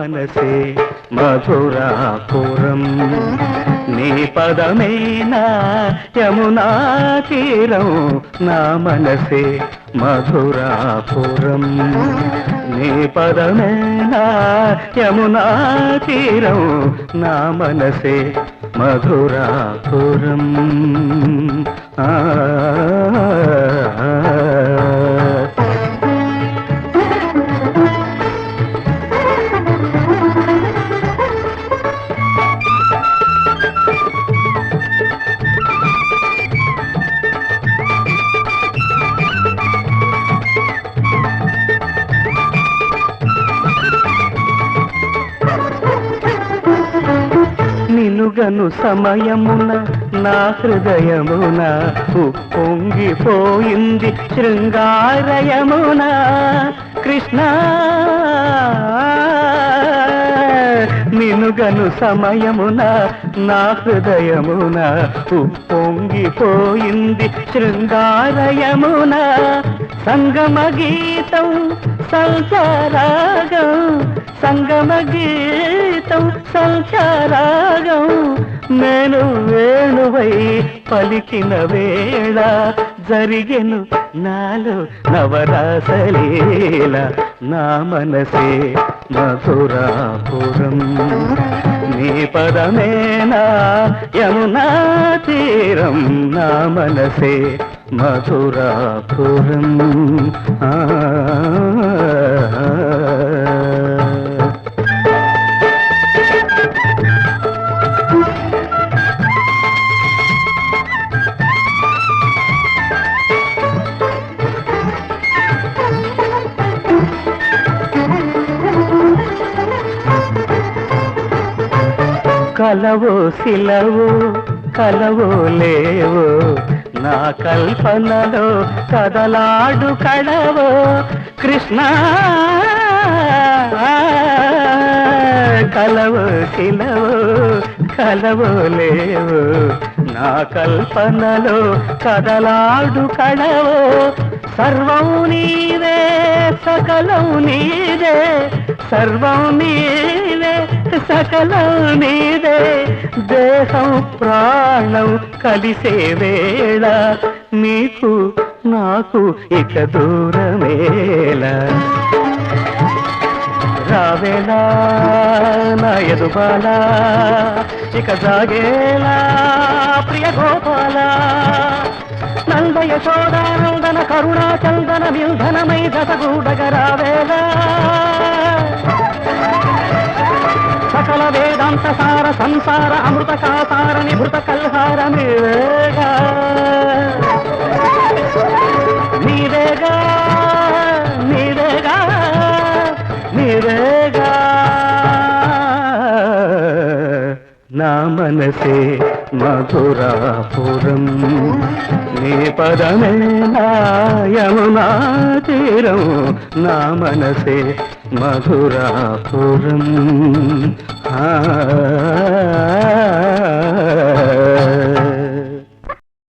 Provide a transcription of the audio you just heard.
మనసే మధురాపురం నీ పదమేనా యమునా తీరం నా మనసే మధురాపురం నీ పదమేనా యమునా తీరం నా మనసే మధురాపురం నిలుగను సమయమున నా హృదయమున ఉప్పొంగిపోయింది శృంగారయమున కృష్ణ నిలుగను సమయమున నా హృదయమున ఉప్పొంగిపోయింది శృంగారయమున సంగమ గీతం సంచారాగం సంగమ గీతం సంచారాగం నేను వేణువై పలికిన వేళ జరిగెను నాలో నవరాసలీల నా మనసే మధురాపురం నీ పదమేనా యమునా తీరం నా మనసే మధురాపురం కలవో శిలవో కలవో లేవో నా కల్పనలో కదలాడు కడవో కృష్ణ కలవో శిలవో కలవో లేవో నా కల్పనలో కదలాడు కడవో సర్వం నీవే సకలం నీదే సర్వం నీవే సకలం నీదే దేహం ప్రాణం కలిసే వేళ నీకు నాకు ఇక దూరమేలా రావేలా నా ఎదుబాలా ఇక జాగేలా ప్రియ గోపాల నంద యశోదానందన కరుణా చందన మిల్ధనమై దశగూడగరావేలా సకల వేదాంత సార సంసార అమృత కాసార నిభృత కల్హార నీవేగా నీవేగా నీవేగా నీవేగా నా మనసే మధురాపురం నీ పదమేనా యమునా తీరం నా మనసే మధురాపురం